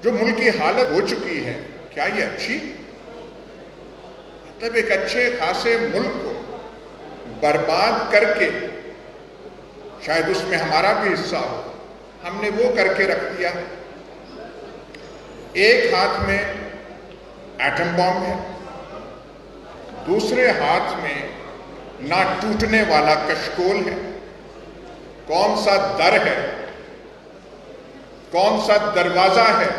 جو ملک کی حالت ہو چکی ہے، کیا یہ اچھی؟ مطلب ایک اچھے خاصے ملک کو برباد کر کے، شاید اس میں ہمارا بھی حصہ ہو، ہم نے وہ کر کے رکھ دیا۔ ایک ہاتھ میں ایٹم بم ہے، دوسرے ہاتھ میں نہ ٹوٹنے والا کشکول ہے۔ کون سا در ہے، کون سا دروازہ ہے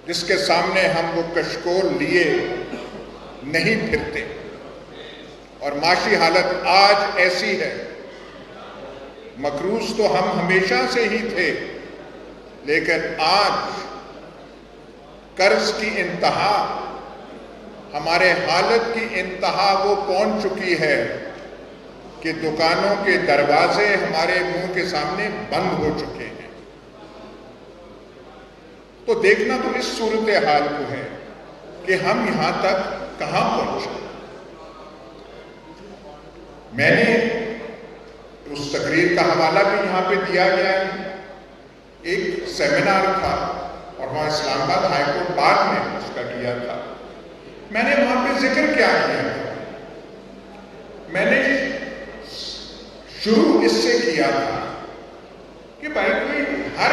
جس کے سامنے ہم وہ کشکول لیے نہیں پھرتے؟ اور معاشی حالت آج ایسی ہے۔ مقروض تو ہم ہمیشہ سے ہی تھے، لیکن آج قرض کی انتہا، ہمارے حالت کی انتہا وہ پہنچ چکی ہے کہ دکانوں کے دروازے ہمارے منہ کے سامنے بند ہو چکے ہیں۔ تو دیکھنا تو اس صورتحال کو ہے کہ ہم یہاں تک کہاں پہنچے۔ میں نے اس تقریر کا حوالہ بھی یہاں پہ دیا گیا ہے۔ ایک سیمینار تھا اور وہاں اسلام آباد ہائی کورٹ بعد میں اس کا کیا تھا۔ میں نے وہاں پہ ذکر کیا تھا؟ میں نے شروع اس سے کیا تھا کہ بھائی کوئی ہر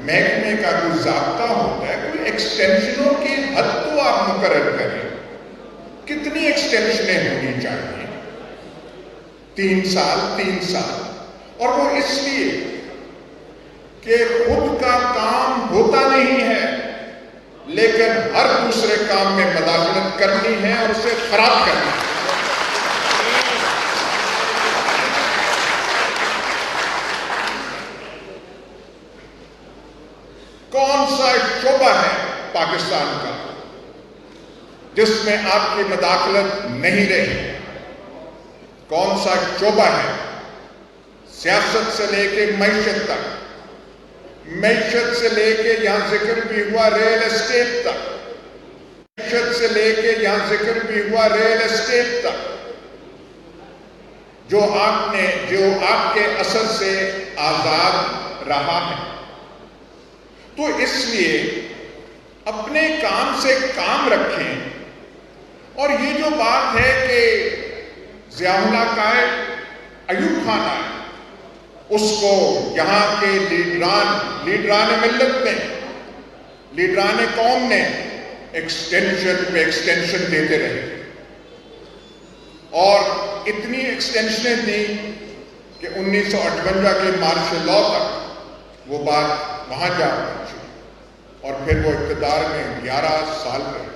محکمے کا کوئی ضابطہ ہوتا ہے، کوئی ایکسٹینشنوں کی حد تو آپ مقرر کریں۔ کتنی ایکسٹینشنیں ہونی چاہیے؟ 3 سال 3 سال، اور وہ اس لیے کہ خود کا کام ہوتا نہیں ہے لیکن ہر دوسرے کام میں مداخلت کرنی ہے اور اسے خراب کرنی ہے۔ کون سا شعبہ ہے پاکستان کا جس میں آپ کی مداخلت نہیں رہی؟ کون سا شعبہ ہے؟ سیاست سے لے کے معیشت تک، معیشت سے لے کے یہاں ذکر بھی ہوا ریل اسٹیٹ تک، معیشت سے لے کے یہاں ذکر بھی ہوا ریل اسٹیٹ تک، جو آپ کے اثر سے آزاد رہا ہے۔ تو اس لیے اپنے کام سے کام رکھیں۔ اور یہ جو بات ہے کہ ضیاء اللہ قائد ایوب خان آئے، اس کو یہاں کے لیڈران ملت نے، لیڈران قوم نے ایکسٹینشن پہ ایکسٹینشن دیتے رہے، اور اتنی ایکسٹینشنیں دی کہ 1958 کے مارشل لاء تک وہ بات وہاں جا پہنچی، اور پھر وہ اقتدار میں 11 سال رہے۔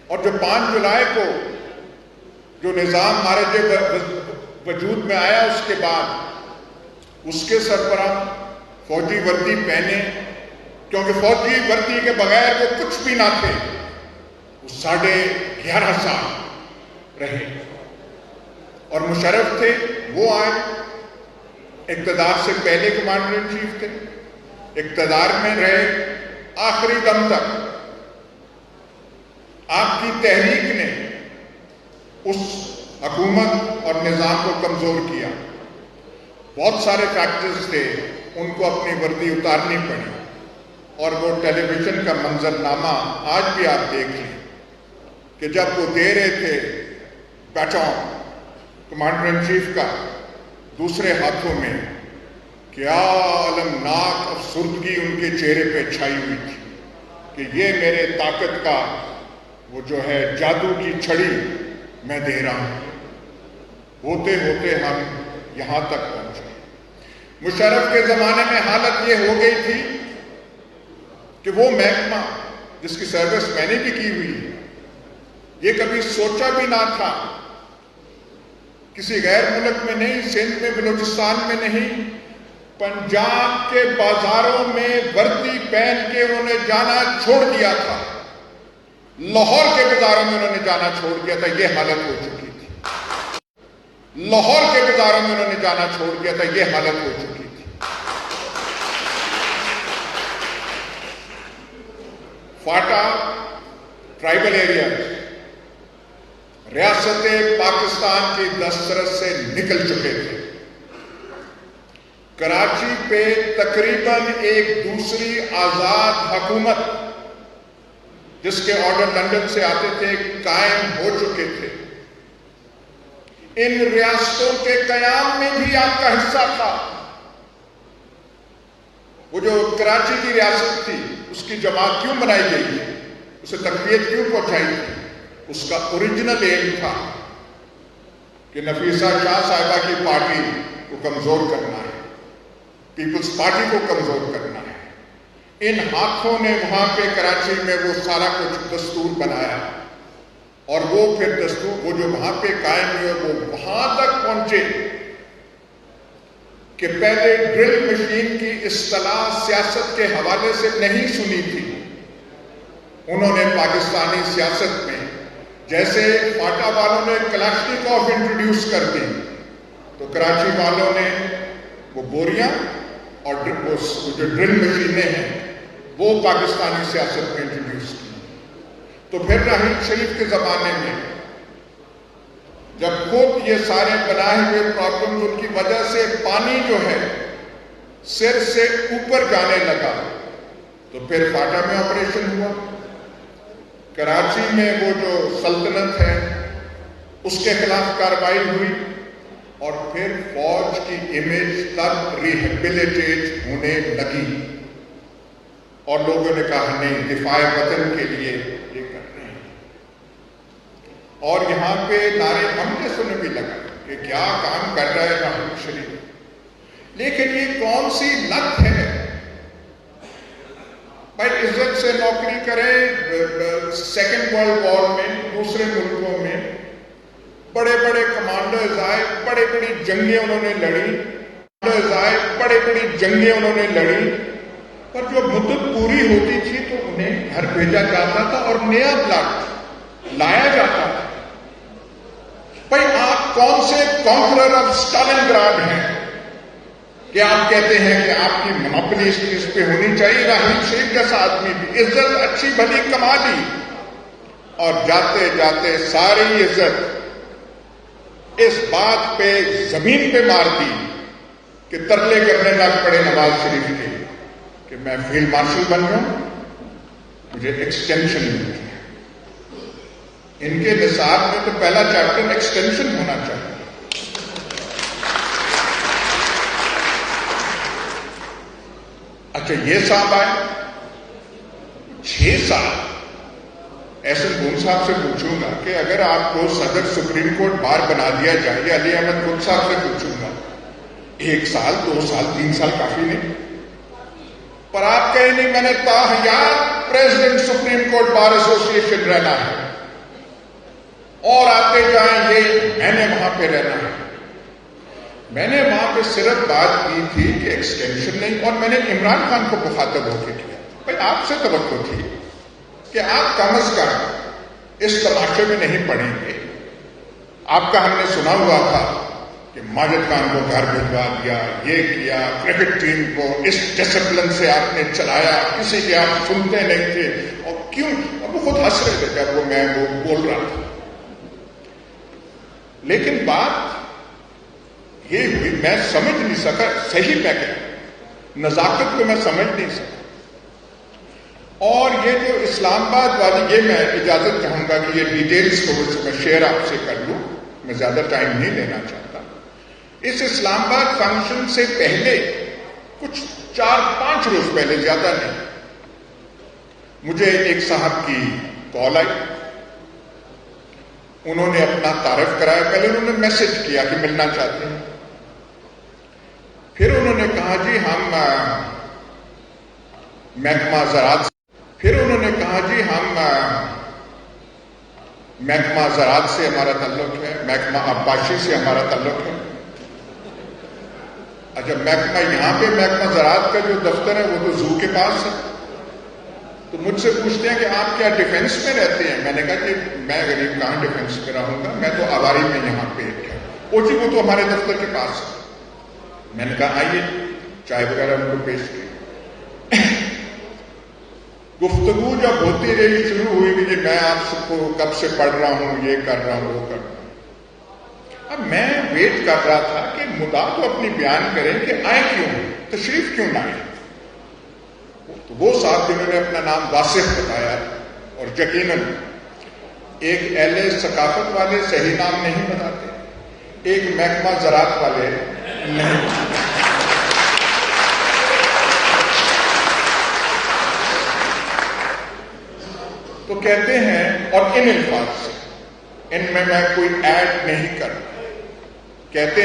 اور جو 5 جولائی کو جو نظام ہمارے وجود میں آیا، اس کے بعد اس کے سربراہ فوجی وردی پہنے، کیونکہ فوجی وردی کے بغیر وہ کچھ بھی نہ تھے، وہ 11.5 سال رہے۔ اور مشرف تھے، وہ آئے، اقتدار سے پہلے کمانڈر ان چیف تھے، اقتدار میں رہے آخری دم تک۔ آپ کی تحریک نے اس حکومت اور نظام کو کمزور کیا۔ بہت سارے فیکٹرز تھے، ان کو اپنی وردی اتارنی پڑی، اور وہ ٹیلی ویژن کا منظرنامہ آج بھی آپ دیکھ لیں کہ جب وہ دے رہے تھے بیٹون کمانڈر ان چیف کا دوسرے ہاتھوں میں، کیا المناک افسردگی ان کے چہرے پہ چھائی ہوئی تھی کہ یہ میرے طاقت کا وہ جو ہے جادو کی چھڑی میں دے رہا ہوں۔ ہوتے ہوتے ہم یہاں تک پہنچے۔ مشرف کے زمانے میں حالت یہ ہو گئی تھی کہ وہ محکمہ جس کی سروس میں نے بھی کی ہوئی ہے، یہ کبھی سوچا بھی نہ تھا، کسی غیر ملک میں نہیں، سندھ میں، بلوچستان میں نہیں، پنجاب کے بازاروں میں وردی پہن کے انہوں نے جانا چھوڑ دیا تھا، لاہور کے بازاروں میں انہوں نے جانا چھوڑ دیا تھا، یہ حالت ہو چکی تھی۔ لاہور کے بازاروں میں انہوں نے جانا چھوڑ دیا تھا، یہ حالت ہو چکی تھی۔ فاٹا ٹرائبل ایریا ریاست پاکستان کی دسترس سے نکل چکے تھے۔ کراچی پہ تقریباً ایک دوسری آزاد حکومت جس کے آرڈر لندن سے آتے تھے قائم ہو چکے تھے. ان ریاستوں کے قیام میں بھی آپ کا حصہ تھا. وہ جو کراچی کی ریاست تھی اس کی جماعت کیوں بنائی گئی تھی, اسے تقویت کیوں پہنچائی تھی؟ اس کا اوریجنل ایم تھا کہ نفیسہ شاہ صاحبہ کی پارٹی کو کمزور کرنا ہے, پیپلز پارٹی کو کمزور کرنا ہے. ان ہاتھوں نے وہاں پہ کراچی میں وہ سارا کچھ دستور بنایا, اور وہ پھر دستور وہ جو وہاں پہ قائم ہوئے وہ وہاں تک پہنچے کہ پہلے ڈرل مشین کی اصطلاح سیاست کے حوالے سے نہیں سنی تھی. انہوں نے پاکستانی سیاست میں جیسے فاٹا والوں نے کلاشنیکوف انٹروڈیوس کر دی, تو کراچی والوں نے وہ بوریاں اور جو ڈرل مشینیں ہیں وہ پاکستانی سیاست میں انٹروڈیوس کی. تو پھر راحیل شریف کے زمانے میں جب خود یہ سارے بنائے ہوئے پرابلمز ان کی وجہ سے پانی جو ہے سر سے اوپر جانے لگا, تو پھر فاٹا میں آپریشن ہوا. کراچی میں وہ جو سلطنت ہے اس کے خلاف کارروائی ہوئی, اور پھر فوج کی امیج تب ریہیبلیٹیٹ ہونے لگی, اور لوگوں نے کہا نہیں, دفاع وطن کے لیے یہ کر رہے ہیں. اور یہاں پہ نعرے ہم نے سننے بھی لگا کہ کیا کام کر رہا ہے راحیل شریف, لیکن یہ کون سی لت ہے بھائی عزت سے نوکری کریں. سیکنڈ ورلڈ وار میں دوسرے ملکوں میں بڑے بڑے کمانڈرز آئے, بڑی بڑی جنگیں انہوں نے لڑی, پر جو مدت پوری ہوتی تھی تو انہیں گھر بھیجا جاتا تھا اور نیا بلڈ لایا جاتا تھا. بھائی آپ کون سے کانکرر آف اسٹالن گراڈ ہیں کہ آپ کہتے ہیں کہ آپ کی منوپلی اس چیز پہ ہونی چاہیے؟ راحیل شریف جیسا آدمی بھی عزت اچھی بھلی کما لی, اور جاتے جاتے ساری عزت اس بات پہ زمین پہ مار دی کہ ترلے کرنے لگ پڑے نواز شریف کے کہ میں فیلڈ مارشل بن گیا, مجھے ایکسٹینشن مل گئی. ان کے نصاب میں تو پہلا چیپٹر ایکسٹینشن ہونا چاہیے. اچھا یہ صاحب آئے 6 سال. احسن گون صاحب سے پوچھوں گا کہ اگر آپ کو صدر سپریم کورٹ بار بنا دیا جائے, یا علی احمد گل صاحب سے پوچھوں گا 1 سال 2 سال 3 سال کافی نہیں, پر آپ کہیں نہیں میں نے تاحیات پریزیڈنٹ سپریم کورٹ بار ایسوسی ایشن رہنا ہے, اور آتے جائیں یہ میں نے وہاں پہ رہنا ہے. میں نے وہاں پہ صرف بات کی تھی کہ ایکسٹینشن نہیں, اور میں نے عمران خان کو مخاطب ہو کے کیا, بھائی آپ سے توقع تھی کہ آپ کم از کم اس تماشے میں نہیں پڑیں گے. آپ کا ہم نے سنا ہوا تھا کہ ماجد خان کو گھر بھجوا دیا, یہ کیا, کرکٹ ٹیم کو اس ڈسپلن سے آپ نے چلایا, کسی کے آپ سنتے نہیں تھے, اور کیوں, اور وہ خود ہنس رہے تھے جب میں وہ بول رہا تھا. لیکن بات یہ ہوئی, میں سمجھ نہیں سکا, صحیح میں کہ نزاکت کو میں سمجھ نہیں سکا. اور یہ جو اسلام آباد والی, یہ میں اجازت چاہوں گا کہ یہ ڈیٹیلز کو میں شیئر آپ سے کر لوں, میں زیادہ ٹائم نہیں لینا چاہتا. اس اسلام آباد فنکشن سے پہلے کچھ 4-5 روز پہلے, زیادہ نہیں, مجھے ایک صاحب کی کال آئی. انہوں نے اپنا تعارف کرایا. پہلے انہوں نے میسج کیا کہ ملنا چاہتے ہیں, پھر انہوں نے کہا جی ہم محکمہ زراعت محکمہ زراعت سے ہمارا تعلق ہے, محکمہ آبپاشی سے ہمارا تعلق ہے. اچھا محکمہ یہاں پہ محکمہ زراعت کا جو دفتر ہے وہ تو زو کے پاس ہے. تو مجھ سے پوچھتے ہیں کہ آپ کیا ڈیفنس میں رہتے ہیں؟ میں نے کہا کہ میں غریب کہاں ڈیفنس میں رہوں گا, میں تو آواری میں یہاں پہ کیا. وہ جی وہ تو ہمارے دفتر کے پاس ہے. میں نے کہا آئیے, چائے وغیرہ ان کو پیش کی. گفتگو جب ہوتی رہی, شروع ہوئی کہ جی میں آپ سب کو کب سے پڑھ رہا ہوں, یہ کر رہا ہوں, وہ کر رہا ہوں. اب میں ویٹ کر رہا تھا کہ مدعا تو اپنی بیان کریں کہ آئے کیوں، تشریف کیوں نہ آئے. تو وہ صاحب جنہوں نے اپنا نام واصف بتایا، اور یقیناً ایک اہل ثقافت والے صحیح نام نہیں بتاتے، ایک محکمہ زراعت والے نہیں بتاتے. تو کہتے ہیں، اور ان الفاظ سے، ان میں کوئی ایڈ نہیں کرتا، کہتے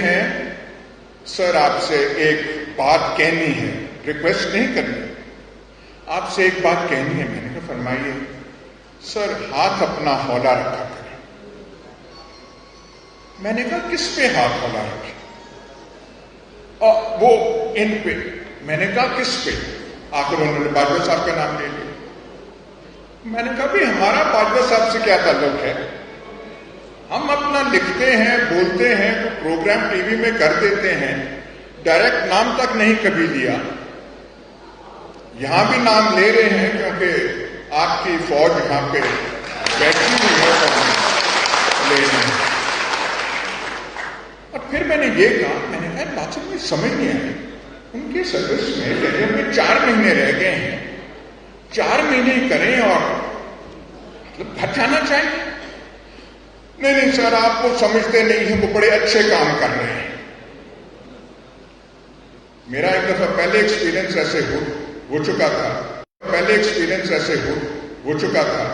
ہیں سر آپ سے ایک بات کہنی ہے، ریکویسٹ نہیں کرنی، آپ سے ایک بات کہنی ہے. میں نے کہا فرمائیے. سر ہاتھ اپنا ہولا رکھا کریں. میں نے کہا کس پہ ہاتھ ہولا رکھے؟ وہ ان پہ. میں نے کہا کس پہ؟ آخر انہوں نے باجوہ صاحب کا نام لے لیا. میں نے کہا بھی ہمارا باجوہ صاحب سے کیا تعلق ہے؟ ہم اپنا لکھتے ہیں، بولتے ہیں، تو پروگرام ٹی وی میں کر دیتے ہیں، ڈائریکٹ نام تک نہیں کبھی لیا. یہاں بھی نام لے رہے ہیں کیونکہ آپ کی فوج یہاں پہ بیٹھی ہوئی ہے تو لے رہے ہیں. اور پھر میں نے یہ کہا، میں نے کہا بات میں سمجھ نہیں آئی، ان کے سروس میں جب میں 4 مہینے رہ گئے ہیں، 4 مہینے کریں اور مطلب گھر جانا چاہیے. نہیں سر آپ کو سمجھتے نہیں ہیں، وہ بڑے اچھے کام کر رہے ہیں. میرا ایک دفعہ پہلے ایکسپیرینس ایسے ہو چکا تھا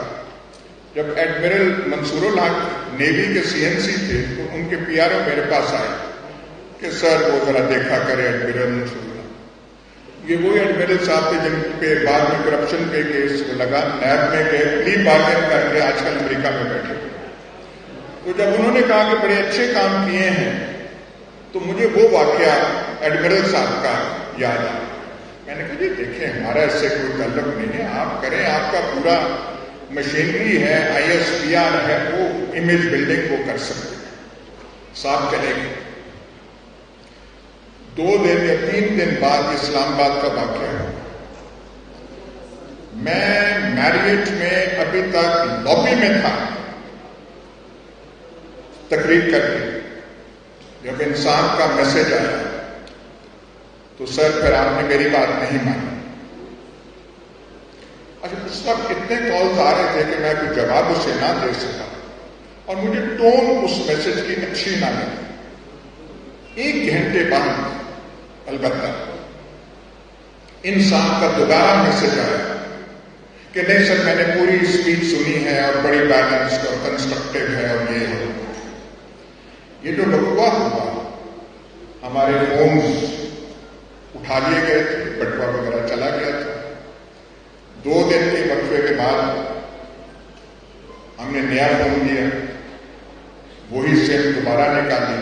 جب ایڈمرل منصور الحق نیوی کے CNC تھے، تو ان کے PR او میرے پاس آئے کہ سر وہ ذرا دیکھا کرے ایڈمرل منصور الحق. یہ وہی ایڈمرل صاحب تھے جن پہ بعد میں کرپشن پہ کیس لگا، نیب میں گئے، پلی بارگین کر کے آج کل امریکہ میں بیٹھے. تو جب انہوں نے کہا کہ بڑے اچھے کام کیے ہیں، تو مجھے وہ واقعہ ایڈمرل صاحب کا یاد آیا. میں نے کہا جی دیکھیں ہمارا اس سے کوئی تعلق نہیں ہے، آپ کریں، آپ کا پورا مشینری ہے، ISPR ہے، وہ امیج بلڈنگ وہ کر سکتے ہیں. صاحب چلے گئے. 2 دن یا 3 دن بعد اسلام آباد کا واقعہ ہے. میں میریٹ میں ابھی تک لابی میں تھا تقریر کر کے، جب انسان کا میسج آیا تو سر پھر آپ نے میری بات نہیں مانی. اچھا اس وقت اتنے کالز آ رہے تھے کہ میں کوئی جواب اسے نہ دے سکا، اور مجھے ٹون اس میسج کی اچھی نہ لگی. 1 گھنٹے بعد البتہ انسان کا دوبارہ میسج آیا کہ نہیں سر میں نے پوری اسپیچ سنی ہے اور بڑی بیلنسڈ اور کنسٹرکٹیو ہے، اور یہ ہے. یہ جو بٹوا ہوا، ہمارے فونز اٹھا لیے گئے تھے، بٹوا وغیرہ چلا گیا تھا. 2 دن کے وقفے کے بعد ہم نے نیا فون لیا، وہی سیم دوبارہ نکالی،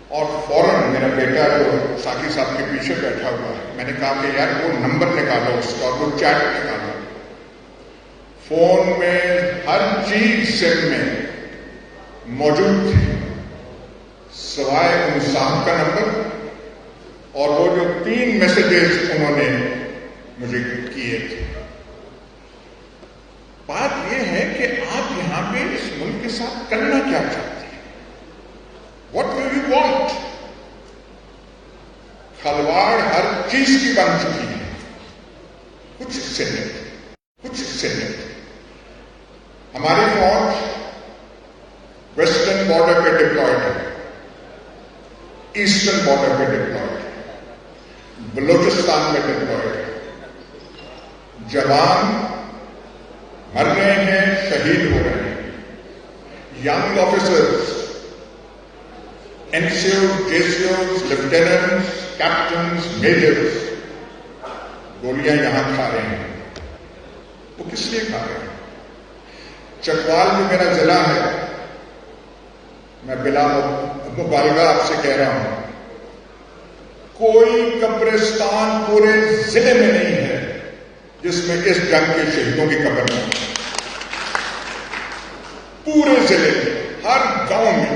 اور فوراً میرا بیٹا جو ساقی صاحب کے پیچھے بیٹھا ہوا ہے، میں نے کہا کہ یار وہ نمبر نکالو اس کا اور وہ چیٹ نکالو. فون میں ہر چیز سیم میں موجود تھی سوائے ان صاحب کا نمبر اور وہ جو 3 میسیجز انہوں نے مجھے کیے تھے. بات یہ ہے کہ آپ یہاں پہ اس ملک کے ساتھ کرنا کیا چاہتے ہیں؟ What do you want? کھلواڑ ہر چیز کی بن چکی ہے، کچھ سے نہیں. ہماری فوج ویسٹرن بارڈر پہ ڈپلائڈ ہے، ایسٹرن بارڈر پہ ڈپلائڈ ہے، بلوچستان میں ڈپلائڈ ہے. جوان مر رہے ہیں، شہید ہو رہے ہیں. Young officers, NCOs, JCOs, lieutenants, captains, majors گولیاں یہاں کھا رہے ہیں. وہ کس لیے کھا رہے ہیں؟ چکوال جو میرا ضلع ہے، میں بلا مبالغہ آپ سے کہہ رہا ہوں، کوئی قبرستان پورے ضلع میں نہیں ہے جس میں اس جنگ کے شہیدوں کی قبر نہیں. پورے ضلع میں، ہر گاؤں میں.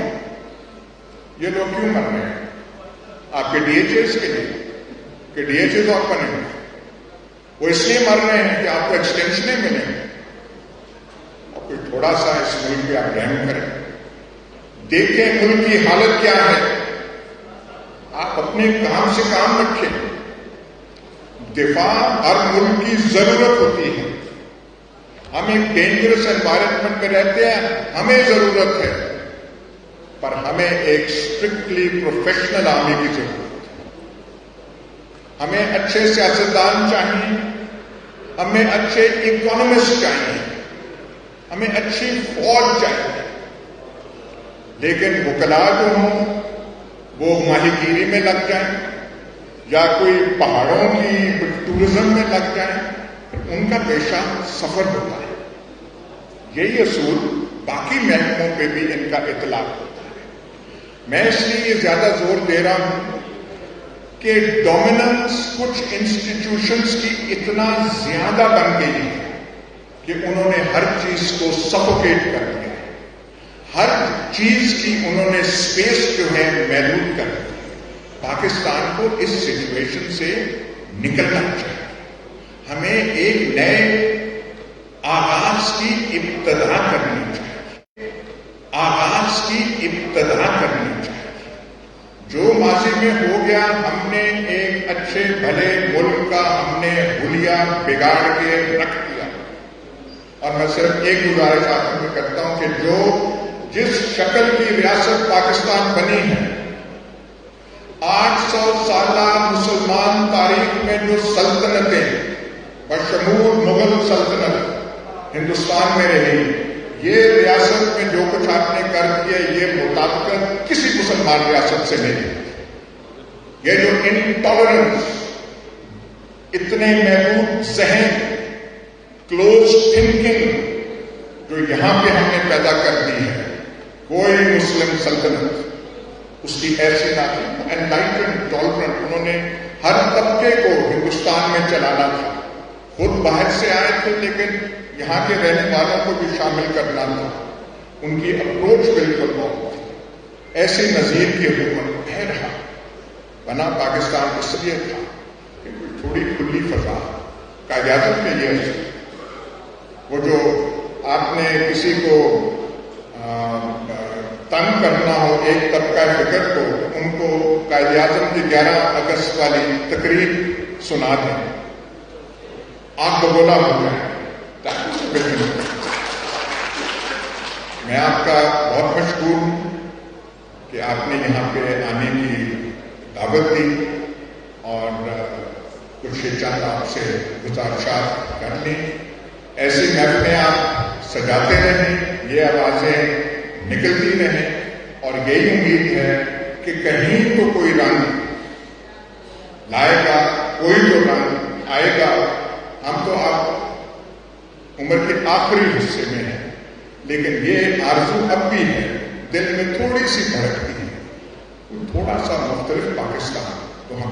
یہ لوگ کیوں مر رہے ہیں؟ آپ کے DHS کے لیے کہ DHS اور بنے، وہ اس لیے مر رہے ہیں کہ آپ کو ایکسٹینشنیں ملیں. اور کوئی تھوڑا سا اس ملک پہ آپ رحم کریں. دیکھیں ملک کی حالت کیا ہے. آپ اپنے کام سے کام رکھیں. دفاع ہر ملک کی ضرورت ہوتی ہے. ہم ایک ڈینجرس انوائرمنٹ میں رہتے ہیں, ہمیں ضرورت ہے, پر ہمیں ایک اسٹرکٹلی پروفیشنل آرمی کی ضرورت ہے. ہمیں اچھے سیاستدان چاہیے, ہمیں اچھے اکانومسٹ چاہیے, ہمیں اچھی فوج چاہیے. لیکن وکلاء جو ہوں وہ ماہی گیری میں لگ جائیں یا کوئی پہاڑوں کی ٹورزم میں لگ جائیں, ان کا پیشہ سفر ہوتا ہے. یہی اصول باقی محکموں پہ بھی ان کا اطلاق ہوتا ہے. میں اس لیے یہ زیادہ زور دے رہا ہوں کہ ڈومیننس کچھ انسٹیٹیوشنز کی اتنا زیادہ بن گئی ہے کہ انہوں نے ہر چیز کو سفوکیٹ کر دیا ہے. ہر چیز کی انہوں نے اسپیس جو ہے محدود کر دی. پاکستان کو اس سچویشن سے نکلنا چاہیے. ہمیں ایک نئے آغاز کی ابتدا کرنی چاہیے. آغاز کی ابتدا کرنی چاہیے. جو ماضی میں ہو گیا, ہم نے ایک اچھے بھلے ملک کا ہم نے حلیہ بگاڑ کے رکھ دیا. اور میں صرف ایک گزارش آخر میں کرتا ہوں کہ جس شکل کی ریاست پاکستان بنی ہے, 800 سالہ مسلمان تاریخ میں جو سلطنتیں بشمول مغل سلطنت ہندوستان میں رہی, یہ ریاست میں جو کچھ آپ نے کر دیا یہ مطابقت کسی مسلمان ریاست سے نہیں. یہ جو انٹالرنس, اتنے محدود ذہن, کلوز تھنکنگ جو یہاں پہ ہم نے پیدا کر دی ہے, کوئی مسلم سلطنت اس کی ایسی نہ تھی. انلائٹنڈ ٹالرنٹ, انہوں نے ہر طبقے کو ہندوستان میں چلانا تھا. خود باہر سے آئے تھے لیکن یہاں کے رہنے والوں کو بھی شامل کرنا تھا. ان کی اپروچ بالکل بہت تھی. ایسی نظیر کی حکومت ہے رہا بنا پاکستان اس لیے تھا کہ کوئی تھوڑی کھلی فضا قائداعظم میں یہ ہے. وہ جو آپ نے کسی کو تنگ کرنا ہو ایک طبقہ فکر کو, ان کو قائد اعظم کی 11 اگست والی تقریر سنا دیں, آپ بگولا ہو جائیں. میں آپ کا بہت مشکور ہوں کہ آپ نے یہاں پہ آنے کی دعوت دی اور کچھ چند آپ سے گزارشات کر لیں. ایسی محفلیں آپ سجاتے رہیں, یہ آوازیں نکلتی رہیں, اور یہی امید ہے کہ کہیں تو کوئی رنگ لائے گا, کوئی تو رنگ آئے گا. ہم تو آپ عمر کے آخری حصے میں ہیں, لیکن یہ آرزو اب بھی ہے, دل میں تھوڑی سی بھڑکتی ہے, تھوڑا سا مختلف پاکستان تو ہم